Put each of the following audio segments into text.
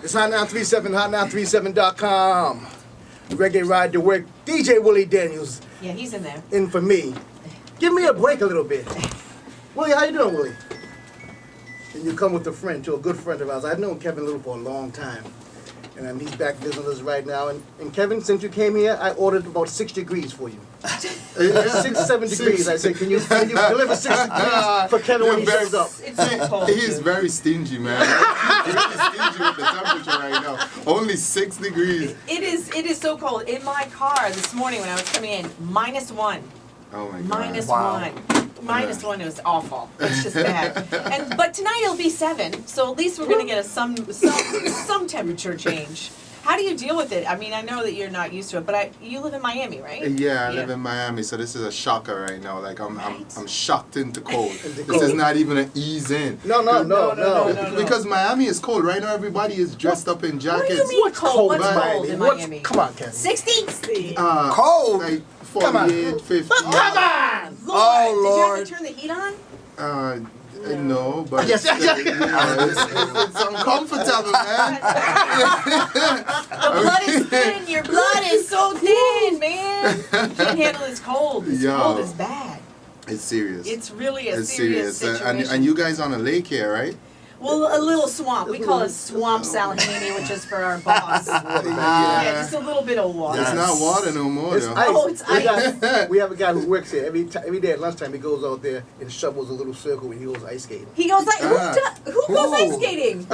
It's Hot937, hot937.com. Reggae Ride to Work. DJ Willie Daniels. Yeah, he's in there. In for me. Give me a break a little bit. Willie, how you doing, Willie? And you come with a friend, to a good friend of ours. I've known Kevin Lyttle for a long time. And he's back visiting us right now. And Kevin, since you came here, I ordered about 6 degrees for you. 7 degrees. I said, can you deliver 6 degrees for Kevin when he shows up? It's so cold. He's very stingy, man. He's very stingy with the temperature right now. Only 6 degrees. It is so cold. In my car this morning when I was coming in, -1. Oh my God. -1. -1 is awful. It's just bad. But tonight it'll be 7, so at least we're gonna get some temperature change. How do you deal with it? I mean, I know that you're not used to it, but you live in Miami, right? Yeah, I live in Miami, so this is a shocker right now. Like I'm shocked into cold. This is not even an ease in. No. Because Miami is cold right now. Everybody is dressed up in jackets. What do you mean cold? What's cold in Miami? Come on, Kevin. 60? Cold. Like 48, 50. Come on! Oh, Lord. Lord. Did you have to turn the heat on? No, but Yes. it's uncomfortable, man. The blood is thin. Your blood is so thin, man. You can't handle this cold. This cold is bad. It's serious. It's really a serious situation. And you guys on a lake here, right? Well, a little swamp. We call it Swamp Salahini, which is for our boss. Yeah, just a little bit of water. It's not water no more, It's though. ice. Oh, it's ice. We have a guy who works here. Every day at lunchtime, he goes out there and shovels a little circle and he goes ice skating. He goes like, who goes ice skating?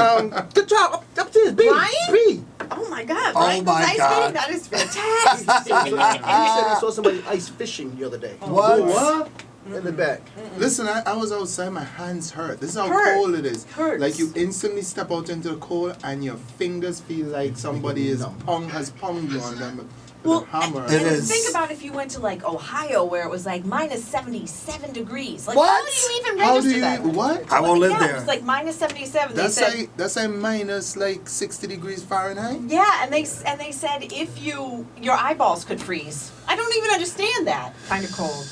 Good job. Upstairs, B. Brian? B. Oh my God, Oh Brian goes my ice God. skating? That is fantastic. And he said he saw somebody ice fishing the other day. What? In the back. Listen, I was outside, my hands hurt. This is how Hurt. cold it is. Hurts. Like you instantly step out into the cold and your fingers feel like somebody has ponged you on them with a hammer. It And is. think about if you went to like Ohio where it was like -77 degrees. Like What? how do you even How do register you, that? what? I won't live Yeah, there. it was like -77. That's they said, like, that's like minus like 60 degrees Fahrenheit? yeah, and they said if your eyeballs could freeze. I don't even understand that. Kind of cold.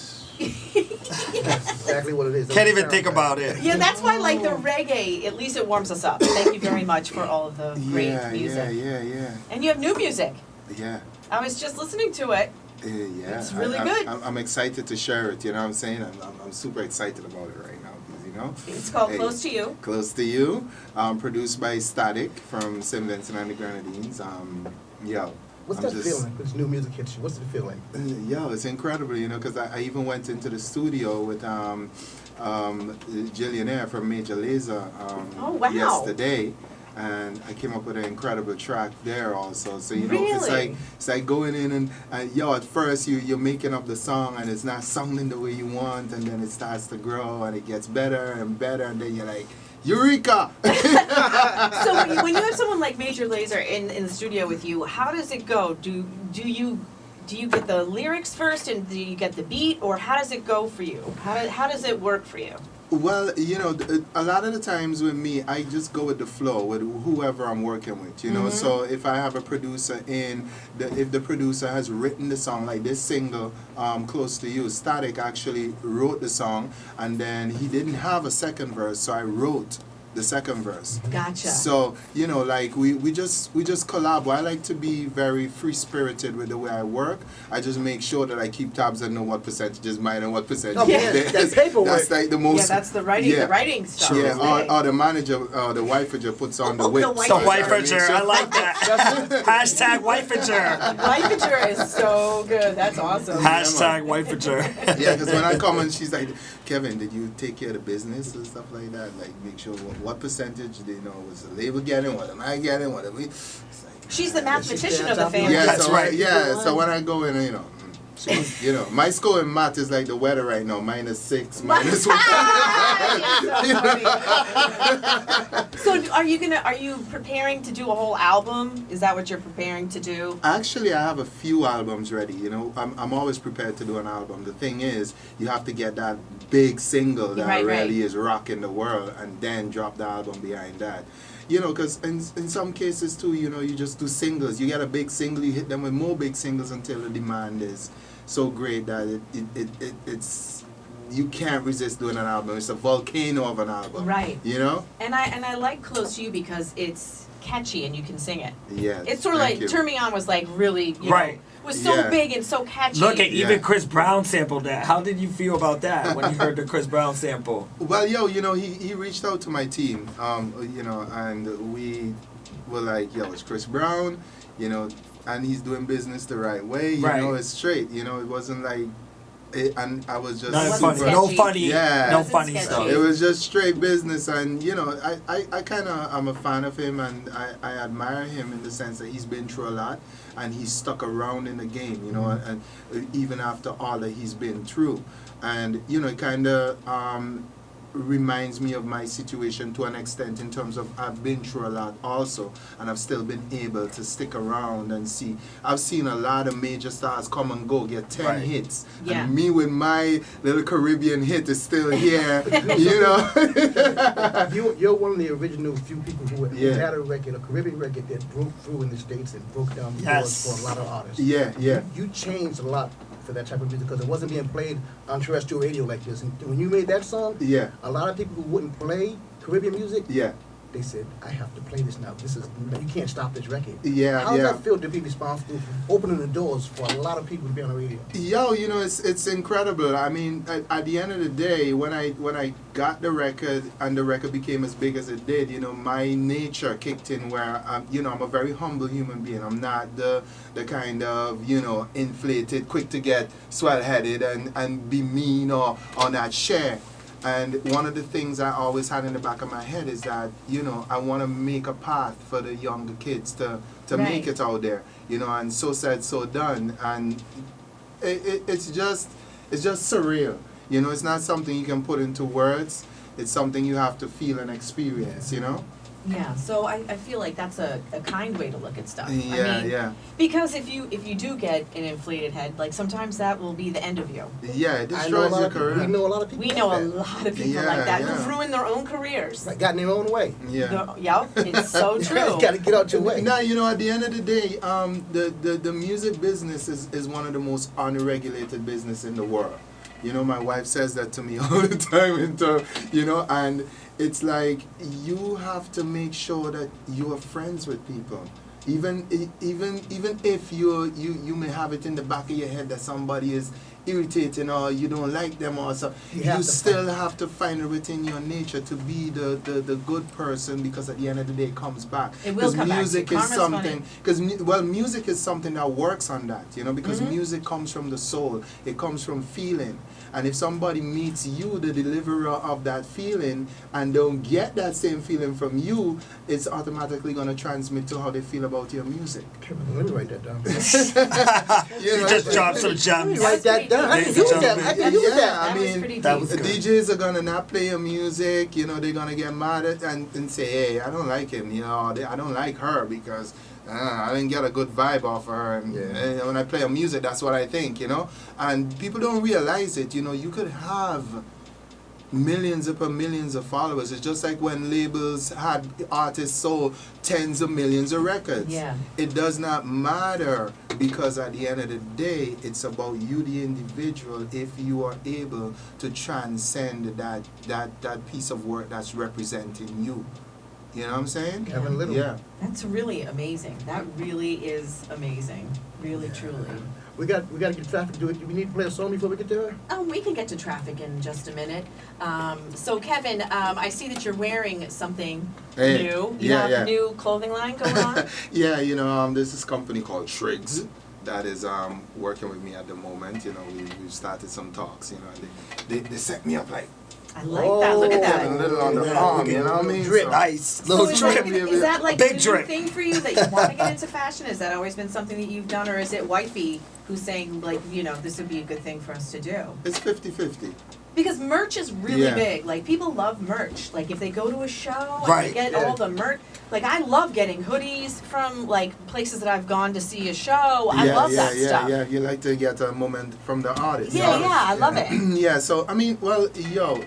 That's exactly what it is. Can't even think about it. Yeah, that's why like the reggae, at least it warms us up. Thank you very much for all of the great music. Yeah. And you have new music. Yeah. I was just listening to it. Yeah. It's really good. I'm excited to share it, you know what I'm saying? I'm super excited about it right now, because, you know. It's called Close to You. Close to You, produced by Static from St. Vincent and the Grenadines. What's that feeling when this new music hits you? What's it feel like? Yo, it's incredible, you know, because I even went into the studio with Jillionaire from Major Lazer yesterday, and I came up with an incredible track there also. So you know, Really? it's like going in and at first you're making up the song and it's not sounding the way you want, and then it starts to grow and it gets better and better, and then you're like, Eureka! So when you have someone like Major Lazer in the studio with you, how does it go? Do you get the lyrics first and do you get the beat, or how does it go for you? How does it work for you? Well, you know, a lot of the times with me, I just go with the flow with whoever I'm working with, you know. So if I have a producer if the producer has written the song, like this single, Close to You, Static actually wrote the song, and then he didn't have a second verse, so I wrote the second verse. Gotcha. So, you know, like we just collab. I like to be very free-spirited with the way I work. I just make sure that I keep tabs and know what percentage is mine and what percentage is theirs. That's paperwork. That's like the most... Yeah, that's the writing stuff. Yeah, or the manager, the wifeager puts on the whip. The The wifeager, I like that. Hashtag wifeager. Wifeager is so good. That's awesome. Hashtag wifeager. Yeah, because when I come and she's like, Kevin, did you take care of the business and stuff like that? Like, make sure what percentage, you know, was the label getting, what am I getting, what am we... It's like, She's the mathematician of the family. yeah, That's so right. So when I go in, you know, you know, my score in math is like the weather right now, -6, -1. So are you preparing to do a whole album? Is that what you're preparing to do? Actually, I have a few albums ready. You know, I'm always prepared to do an album. The thing is, you have to get that big single that really is rocking the world, and then drop the album behind that. You know, because in some cases too, you know, you just do singles. You get a big single, you hit them with more big singles until the demand is so great that it's you can't resist doing an album. It's a volcano of an album. Right. You know? And I like Close to You because catchy and you can sing it. Yeah. It's sort of thank like you. Turn Me On was like really, you Right. know, was so Yeah. big and so catchy. Look at even Yeah. Chris Brown sampled that. How did you feel about that when you heard the Chris Brown sample? Well, you know, he reached out to my team, you know, and we were like, yo, it's Chris Brown, you know, and he's doing business the right way, you Right. know, it's straight, you know, it wasn't like, and I was just Not Wasn't funny. No sketchy. funny. Yeah. No Wasn't funny sketchy. stuff. it was just straight business, and you know, I kind of I'm a fan of him, and I admire him in the sense that he's been through a lot, and he's stuck around in the game, you know, and even after all that he's been through, and you know, it kind of reminds me of my situation to an extent in terms of I've been through a lot also, and I've still been able to stick around and see. I've seen a lot of major stars come and go, get 10 Right. hits, Yeah. and me with my little Caribbean hit is still here, you know. You're one of the original few people who Yeah. had a record, a Caribbean record that broke through in the States and broke down the Yes. doors for a lot of artists. Yeah, yeah. You changed a lot for that type of music because it wasn't being played on terrestrial radio like this. And when you made that song, Yeah, a lot of people who wouldn't play Caribbean music, yeah, they said, I have to play this now. This is, you can't stop this record. yeah, How does yeah. that feel to be responsible for opening the doors for a lot of people to be on the radio? Yo, you know, it's incredible. I mean, at the end of the day, when I got the record and the record became as big as it did, you know, my nature kicked in where you know, I'm a very humble human being. I'm not the kind of, you know, inflated, quick to get swell-headed and be mean or not share. And one of the things I always had in the back of my head is that, you know, I want to make a path for the younger kids to make Right. it out there, you know, and so said, so done. And it's just surreal, you know. It's not something you can put into words. It's something you have to feel and experience, you know. Yeah, so I feel like that's a kind way to look at stuff. Yeah, I mean, yeah, because if you do get an inflated head, like sometimes that will be the end of you. yeah. It I know a destroys lot your of people. career. We know a lot of people. We like know a that. lot of people Yeah, like that yeah. who've ruined their own careers. Like, got in their own way. Yeah. Yep, it's so true. You got to get out your way. Now, you know, at the end of the day, the music business is one of the most unregulated business in the world. You know, my wife says that to me all the time, you know, and it's like you have to make sure that you are friends with people. Even if you may have it in the back of your head that somebody is irritating or you don't like them or so, you still have to find it within your nature to be the good person, because at the end of the day it comes back. It will come back. Music is Karma's something, because music is something that works on that, you know, because music comes from the soul, it comes from feeling. And if somebody meets you, the deliverer of that feeling, and don't get that same feeling from you, it's automatically going to transmit to how they feel about your music. Let me write that down. You You know, just dropped some Let me gems. write that down. I can Ladies use and that. I can use Yeah, that. I That was mean, pretty that deep. was the good. DJs are gonna not play your music, you know, they're gonna get mad at and say, hey, I don't like him, you know, I don't like her because I didn't get a good vibe off of her. And, and when I play her music, that's what I think, you know. And people don't realize it, you know. You could have millions upon millions of followers. It's just like when labels had artists sold tens of millions of records. Yeah. It does not matter, because at the end of the day, it's about you, the individual, if you are able to transcend that piece of work that's representing you. You know what I'm saying? Kevin Lyttle. Yeah. That's really amazing. That really is amazing. Really, truly. We got to get traffic. Do we need to play a song before we get there? We can get to traffic in just a minute. So Kevin, I see that you're wearing something Hey, new. You yeah, have yeah. a new clothing line going on? Yeah, you know, there's this company called Triggs that is working with me at the moment. You know, we've started some talks, you know, and they set me up like I like that. Look at Kevin that. Lyttle on the Yeah, arm, you know what I mean? drip. So- Nice. So Little is drip. that like Big a new drip. thing for you, that you want to get into fashion? Has that always been something that you've done, or is it wifey who's saying, like, you know, this would be a good thing for us to do? It's 50-50. Because merch is really Yeah. big. Like, people love merch. Like, if they go to a show and Right. they get Yeah. all the merch. Like, I love getting hoodies from, like, places that I've gone to see a show. I love that stuff. Yeah, you like to get a moment from the artist. Yeah, you know? yeah, I love it. Yeah, so I mean, well, yo,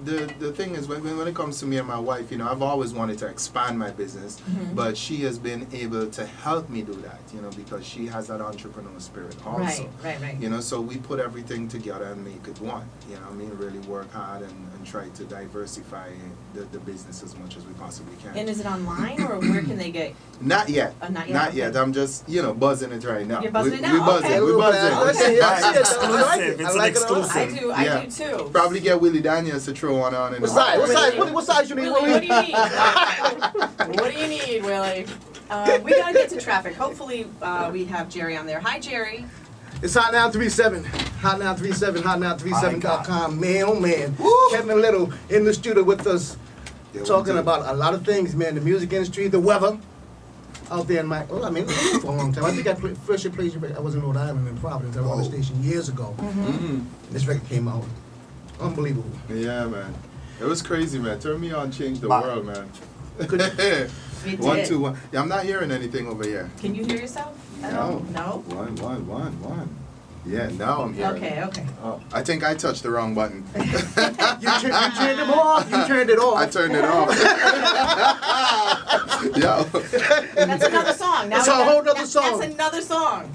the thing is, when it comes to me and my wife, you know, I've always wanted to expand my business, Mhm. but she has been able to help me do that, you know, because she has that entrepreneur spirit also. Right. You know, so we put everything together and make it one. You know what I mean, really work hard and try to diversify the business as much as we possibly can. And is it online, or where can they get? Not yet. Not yet. Not okay. yet. I'm just, buzzing it right now. You're buzzing it now? We buzzing. Okay. We buzzing. Okay. Exclusive. It's an exclusive. I do. I Yeah. do too. Probably get Willie Daniels to throw one on. What size? What size you need, Willie, Willie? what do you need? What do you need, Willie? We gotta get to traffic. Hopefully, we have Jerry on there. Hi, Jerry. It's Hot Now 37. Hot Now 37, hotnow37.com. Man, oh man. Woo! Kevin Lyttle in the studio with us, Yeah, talking we do. about a lot of things, man. The music industry, the weather out there in my, well, I mean, for a long time. I think first year played, I was in Rhode Island in Providence. I was on the station years ago. This record came out. Unbelievable. Yeah, man. It was crazy, man. Turn me on, change the Bye. world, man. We 1, did. 2, 1. Yeah, I'm not hearing anything over here. Can you hear yourself? at No. all? No? 1, 1, 1, 1. Yeah, now I'm hearing. Okay, it. okay. Oh, I think I touched the wrong button. You turned them off. You turned it off. I turned it off. Yo. That's another song. Now That's we a got- whole nother song. That's another song.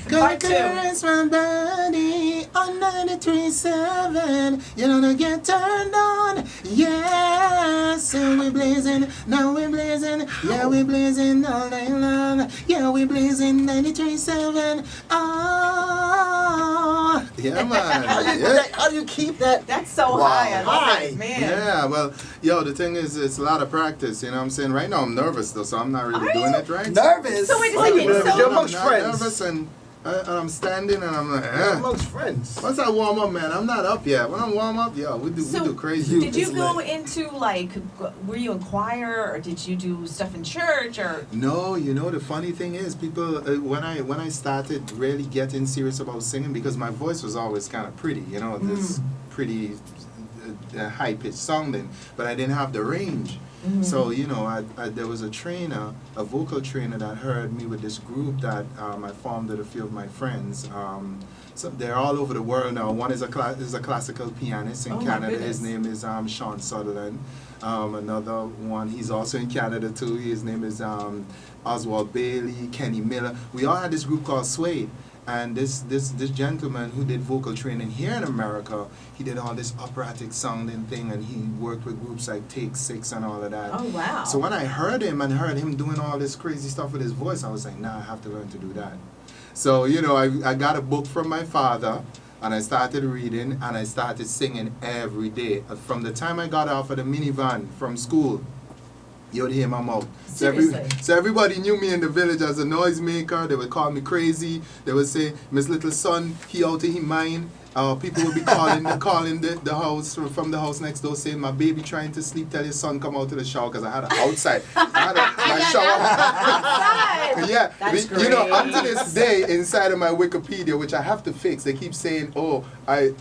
Part two. my body on 93.7. You're gonna get turned on. Yeah, so we're blazing. Now we're blazing. Yeah, we're blazing all night long. Yeah, we're blazing 93.7. Oh, yeah, man. Yeah. How do you keep that? That's so Wow. high. I love High. it, man. Yeah, well, yo, the thing is, it's a lot of practice, you know what I'm saying? Right now, I'm nervous, though, so I'm not really Are doing you? it right. Nervous. So wait a Why you second. nervous? So You're I'm amongst not friends. nervous, and I'm standing, and I'm like, Amongst friends. Once I warm up, man, I'm not up yet. When I warm up, yo, we do crazy. did you It's go lit. into were you in choir, or did you do stuff in church, or? No, you know the funny thing is, people when I started really getting serious about singing, because my voice was always kind of pretty, you know, this pretty high pitched sounding, but I didn't have the range. So you know, I there was a trainer, a vocal trainer that heard me with this group that I formed with a few of my friends. So they're all over the world now. One is a classical pianist in Oh, my Canada. His goodness. name is Sean Sutherland. Another one, he's also in Canada too. His name is Oswald Bailey, Kenny Miller. We all had this group called Suede. And this gentleman who did vocal training here in America, he did all this operatic sounding thing, and he worked with groups like Take 6 and all of that. Oh wow. So when I heard him doing all this crazy stuff with his voice, I was like, nah, I have to learn to do that. So, you know, I got a book from my father, and I started reading, and I started singing every day. From the time I got off of the minivan from school, you'd hear my mouth. Seriously? So everybody knew me in the village as a noisemaker. They would call me crazy. They would say, Miss Little Son, he out of his mind. People would be calling the house from the house next door, saying, my baby trying to sleep, tell his son come out to the shower, because I had an outside. My shower. Outside. Yeah, That's you know, up to great. this day, inside of my Wikipedia, which I have to fix, they keep saying, oh, I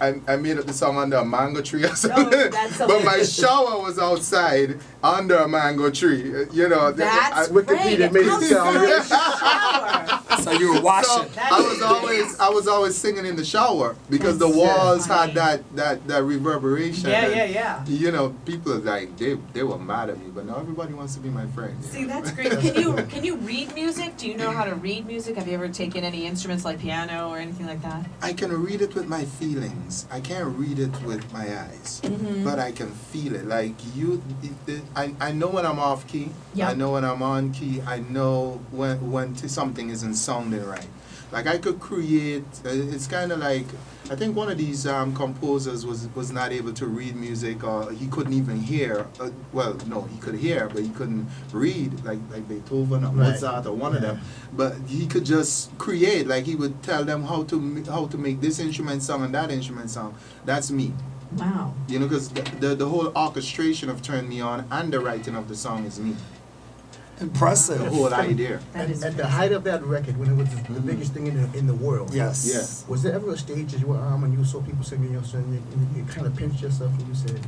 made up the song under a mango tree or something. that's so but my good. shower was outside under a mango tree. You know, That's Wikipedia great. made it sound Outside shower. So you were so washing. I was always singing in the shower, because the That's walls funny. had that reverberation. Yeah, and, yeah, yeah. You know, people like they were mad at me, but now everybody wants to be my friend. you See, know? that's great. Can you read music? Do you know how to read music? Have you ever taken any instruments like piano or anything like that? I can read it with my feelings. I can't read it with my eyes, but I can feel it. Like I know when I'm off key. Yeah. I know when I'm on key. I know when something isn't sounding right. Like I could create. It's kind of like, I think one of these composers was not able to read music, or he couldn't even hear. Well, no, he could hear, but he couldn't read, like Beethoven or Right. Mozart or one of them. But he could just create. Like he would tell them how to make this instrument sound and that instrument sound. That's me. Wow. You know, because the whole orchestration of Turn Me On and the writing of the song is me. Impressive. The whole idea. That is At the height of that record, when it was the biggest thing in the world. Yes. Yeah. Was there ever a stage that you were on and you saw people singing your song, and you kind of pinched yourself and you said,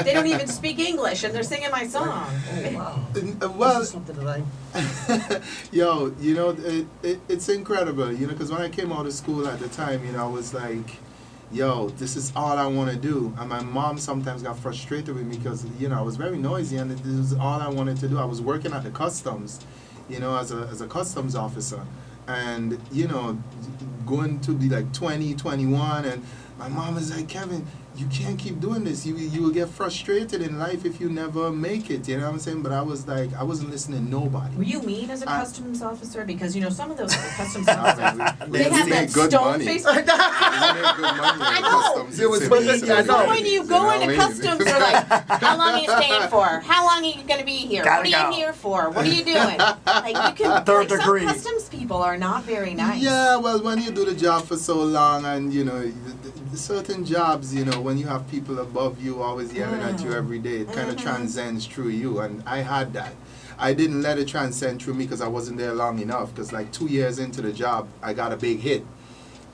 They don't even speak English, and they're singing my song. oh wow, Well, this is something that I... yo, you know, it's incredible, you know, because when I came out of school at the time, you know, I was like, yo, this is all I want to do. And my mom sometimes got frustrated with me because, you know, I was very noisy, and this was all I wanted to do. I was working at the customs, you know, as a customs officer. And, you know, going to be like 20, 21, and my mom was like, Kevin, you can't keep doing this. You will get frustrated in life if you never make it. You know what I'm saying? But I was like, I wasn't listening to nobody. Were you mean as a customs officer? Because, you know, some of those customs officers, we they have that good stone money. face. We make good money in I know. customs. It was It's funny. amazing. I know. So when you go into customs, they're like, how long are you staying for? How long are you going to be here? Gotta What are you go. here for? What are you doing? Like, you can, Third like, degree. some customs people are not very nice. Yeah, well, when you do the job for so long, and you know, the certain jobs, you know, when you have people above you always yelling at you every day, it kind of transcends through you, and I had that. I didn't let it transcend through me because I wasn't there long enough. Because like 2 years into the job, I got a big hit.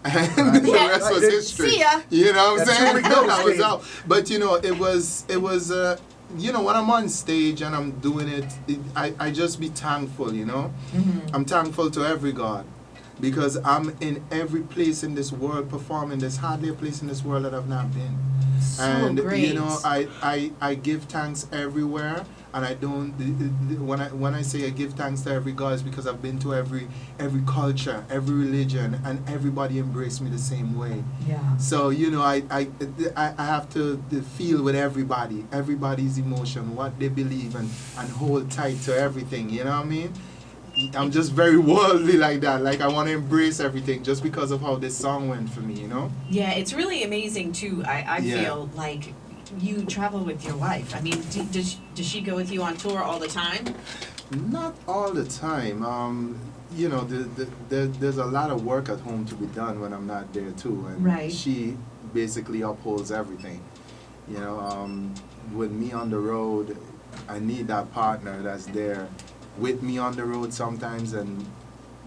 And the Yeah. rest was history. See ya. You know what I'm That saying? 2 week notice I was came. out. But you know, it was you know, when I'm on stage and I'm doing it, I just be thankful, you know? I'm thankful to every God. Because I'm in every place in this world performing. There's hardly a place in this world that I've not been. So And great. you know, I give thanks everywhere, and I don't. When I say I give thanks to every God, it's because I've been to every culture, every religion, and everybody embraced me the same way. Yeah. So you know, I have to feel with everybody's emotion, what they believe, and hold tight to everything. You know what I mean? I'm just very worldly like that. Like I want to embrace everything just because of how this song went for me, you know? Yeah, it's really amazing too. I Yeah. feel like you travel with your wife. I mean, does she go with you on tour all the time? Not all the time. You know, there's a lot of work at home to be done when I'm not there too, and Right. she basically upholds everything. You know, with me on the road, I need that partner that's there with me on the road sometimes and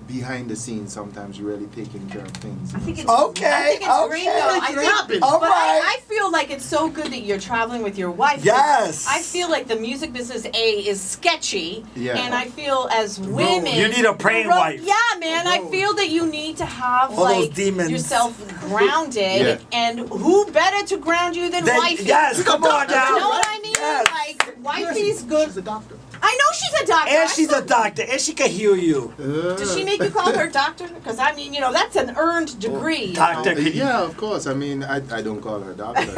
behind the scenes sometimes really taking care of things. I think it's Okay, I think it's great okay. though. It can happen. All But right. I feel like it's so good that you're traveling with your wife. Yes. I feel like the music business is sketchy, Yeah. and I feel as women, You need a praying the wife. Yeah, man. I feel that you need to have All those like demons. yourself grounded, Yeah. and who better to ground you than wifey? Yes, come on You now. know what I mean? Yes. Like wifey's good. She's a doctor. I know she's a doctor. And she's a doctor, and she can heal you. Does she make you call her doctor? Because I mean, you know, that's an earned degree. you Doctor. know. Yeah, of course. I mean, I don't call her doctor. She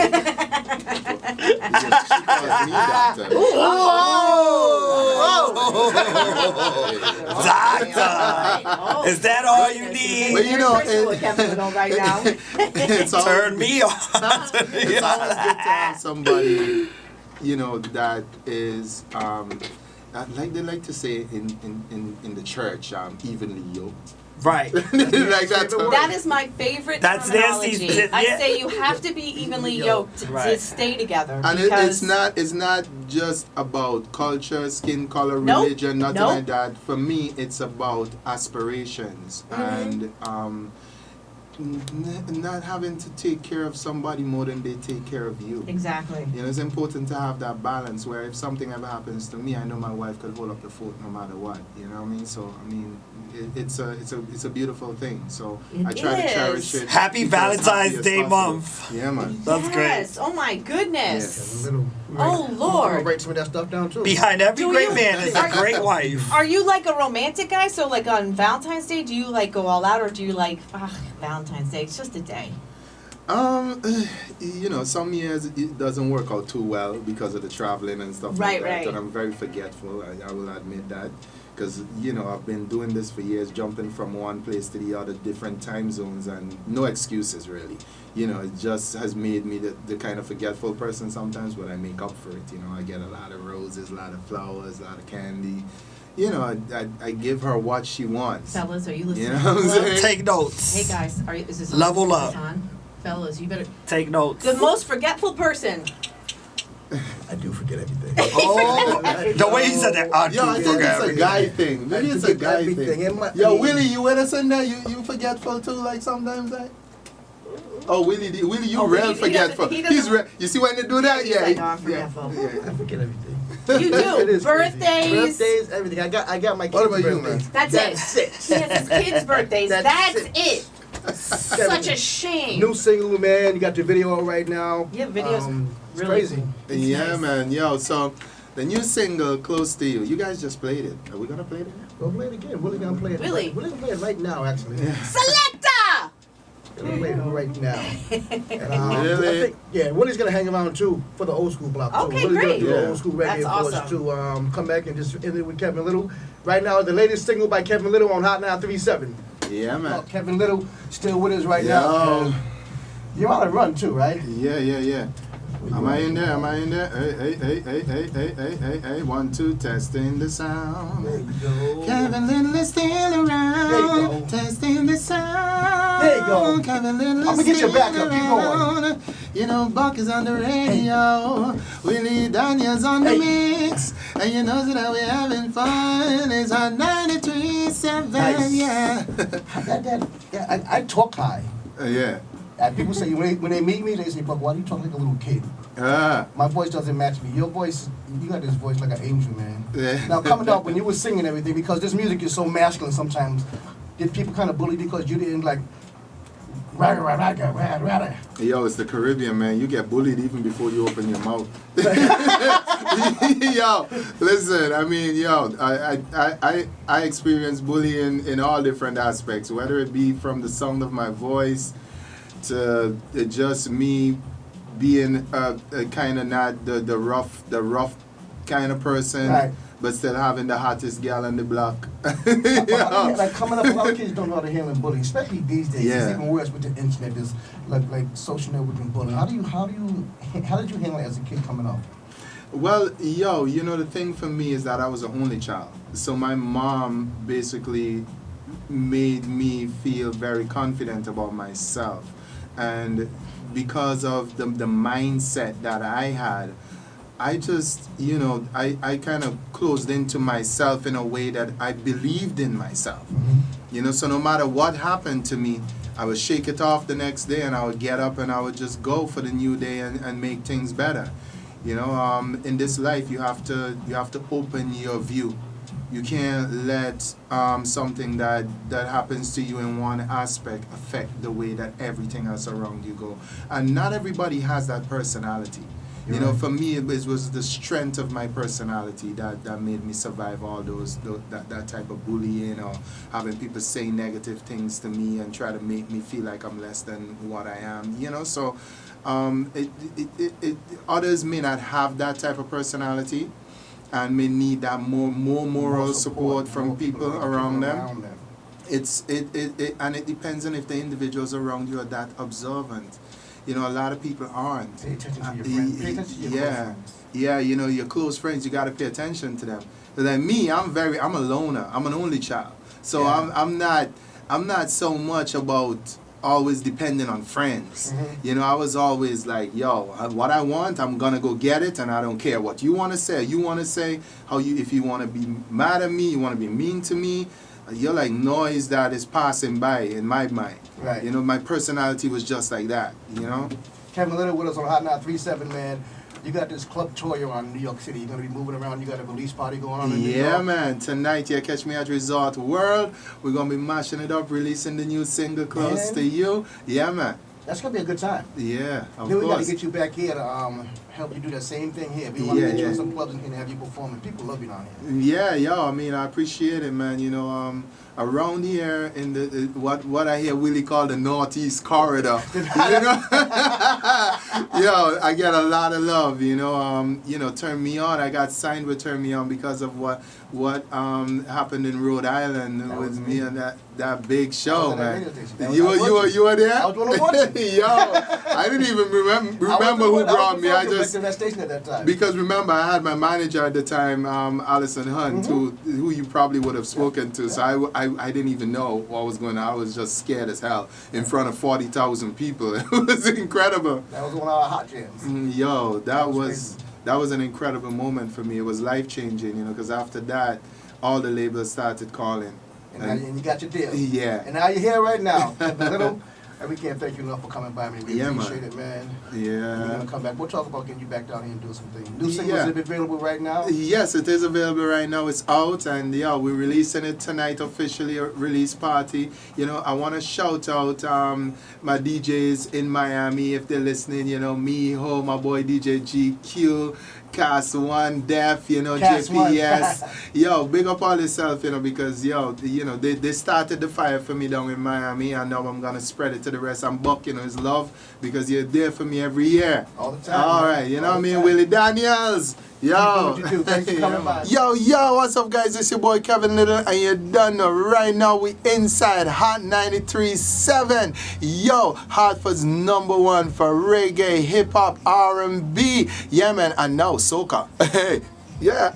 calls me doctor. Doctor. Oh. Is that all you need? But you know, What Kevin Lyttle right now. it's always, Turn me on. it's always good to have somebody, you know, that is, like they like to say in the church, evenly yoked. Right. Like that. That is my favorite That's terminology. Nancy's- I yeah. say you have to be evenly yoked to Right. stay together. And because it's not just about culture, skin color, Nope. religion, nothing Nope. like that. For me, it's about aspirations and not having to take care of somebody more than they take care of you. Exactly. You know, it's important to have that balance where if something ever happens to me, I know my wife could hold up the fort no matter what. You know what I mean? So I mean, it's a beautiful thing. So I It try to is. cherish it. Happy to be as happy Valentine's as Day possible. month. Yeah, man. That's great. Yes. Oh my goodness. Little. Oh I'm Lord. gonna write some of that stuff down too. Behind every Do great you- man is a great wife. Are you like a romantic guy? So like on Valentine's Day, do you like go all out, or do you like Valentine's Day? It's just a day. You know, some years it doesn't work out too well because of the traveling and stuff Right, like that. right. And I'm very forgetful. I will admit that. Because, you know, I've been doing this for years, jumping from one place to the other, different time zones, and no excuses, really. You know, it just has made me the kind of forgetful person sometimes, but I make up for it. You know, I get a lot of roses, a lot of flowers, a lot of candy. You know, I give her what she wants. Fellas, are you listening? You know what I'm Hello? saying? Take notes. Hey guys, is this on? Level Is up. this on? Fellas, you better. Take notes. The most forgetful person. I do forget everything. Oh, the way he said that, I Yo, I do think forget it's a guy thing. Maybe I it's a forget guy everything. thing. It might- Yo, Willie, you with us in there? You forgetful too, like sometimes, like? Oh, Willie, you Oh, real he forgetful. doesn't- he He's doesn't- real. You see when they do that? He's Yeah. like, "Oh, I'm forgetful." I forget everything. You do. It is crazy. Birthdays. Birthdays, everything. I got my kids' What about you, birthdays. man? That's it. He has his kids' birthdays. That's it. Such a shame. New single, man. You got the video out right now. Yeah, videos It's really crazy. cool. It's Yeah, nice. man. Yo, so the new single, Close to You. You guys just played it. Are we gonna play it? Go play it again. Willie's gonna play it. Willie. Willie's gonna play it right now, actually. Selecta! Gonna play it right now. And, Really? I think, yeah, Willie's gonna hang around too for the old school block too. Okay, Willie's great. gonna do Yeah. the old school reggae That's for us awesome. to come back and just end it with Kevin Lyttle. Right now, the latest single by Kevin Lyttle on Hot 937. Yeah, man. Kevin Lyttle still with us right Yo. now. And you're on a run too, right? Yeah. Am I in there? Am I in there? Hey. 1, 2, testing the There sound. you go. Kevin Lyttle is still There you around. go. Testing the sound. There you go. Kevin Lyttle is I'ma get your still back up. Keep going. around. You know, Buck is on the radio. Willie Daniels on the Hey. mix. And you know that we're having fun. It's on 93.7. Nice. Yeah. I talk high. Yeah. And people say when they meet me, they say, "But why do you talk like a little kid?" My voice doesn't match me. Your voice, you got this voice like an angel, man. Yeah. Now coming up when you were singing everything, because this music is so masculine sometimes, did people kind of bully because you didn't like rah. Yo, it's the Caribbean, man. You get bullied even before you open your mouth. Yo, listen. I mean, I experience bullying in all different aspects, whether it be from the sound of my voice to just me being a kind of not the rough kind of person, Right. but still having the hottest gal on the block. Like coming up, a lot of kids don't know how to handle bullying, especially these days. Yeah. It's even worse with the internet. There's like social networking bullying. How did you handle it as a kid coming up? Well, you know, the thing for me is that I was an only child. So my mom basically made me feel very confident about myself. And because of the mindset that I had, I just, I kind of closed into myself in a way that I believed in myself. So no matter what happened to me, I would shake it off the next day and I would get up and I would just go for the new day and make things better. In this life you have to open your view. You can't let something that happens to you in one aspect affect the way that everything else around you go. And not everybody has that personality. For me, it was the strength of my personality that made me survive all that type of bullying or having people say negative things to me and try to make me feel like I'm less than what I am. So others may not have that type of personality and may need that more moral support from people around them. And it depends on if the individuals around you are that observant. A lot of people aren't. Pay attention to your friends. Pay attention to your close friends. Yeah, your close friends, you got to pay attention to them. But then me, I'm a loner. I'm an only child. So yeah. I'm not so much about always depending on friends. I was always like, what I want, I'm gonna go get it, and I don't care what you want to say. You want to say if you want to be mad at me, you want to be mean to me. You're like noise that is passing by in my mind. Right. My personality was just like that. Kevin Lyttle with us on Hot 937, man. You got this club tour you're on in New York City. You're gonna be moving around. You got a release party going on in New York. Yeah, man. Tonight, catch me at Resort World. We're gonna be mashing it up, releasing the new single Close to You. Yeah, man. That's gonna be a good time. Yeah, of then we course. gotta get you back here to help you do the same thing here. We want to get you in some clubs and have you performing. People love you down here. Yeah, I mean, I appreciate it, man. Around here in the what I hear Willie call the Northeast Corridor. I get a lot of love. Turn Me On. I got signed with Turn Me On because of what happened in Rhode Island with me and that big show, man. You were there? I was one of watching. I didn't even remember who brought me. I just that station at that time. because remember I had my manager at the time, Allison Hunt, who you probably would have spoken to. So I didn't even know what was going on. I was just scared as hell in front of 40,000 people. It was incredible. That was one of our hot jams. That was an incredible moment for me. It was life changing, because after that, all the labels started calling. And you got your deal. Yeah. And now you're here right now. Kevin Lyttle, and we can't thank you enough for coming by. We Yeah, appreciate man. it, man. Yeah. We're going to come back. We'll talk about getting you back down here and do something. New singles are available right now? Yes, it is available right now. It's out, and we're releasing it tonight officially, a release party. I want to shout out my DJs in Miami if they're listening. Me, my boy DJ GQ, Cast One Def, you know, Cast One. JPS. Yo, big up all yourself, you know, because, yo, you know, they started the fire for me down in Miami, and now I'm going to spread it to the rest. And Buck, you know, is love because you're there for me every year. All the time. All man. right, you know All what I the mean? time. Willie Daniels. Yo. What you do. Thanks for coming by. Yo, what's up, guys? It's your boy Kevin Lyttle, and you're done right now. We inside Hot 93.7. Yo, Hartford's #1 for reggae, hip hop, R&B. Yeah, man, and now soca. Hey, yeah.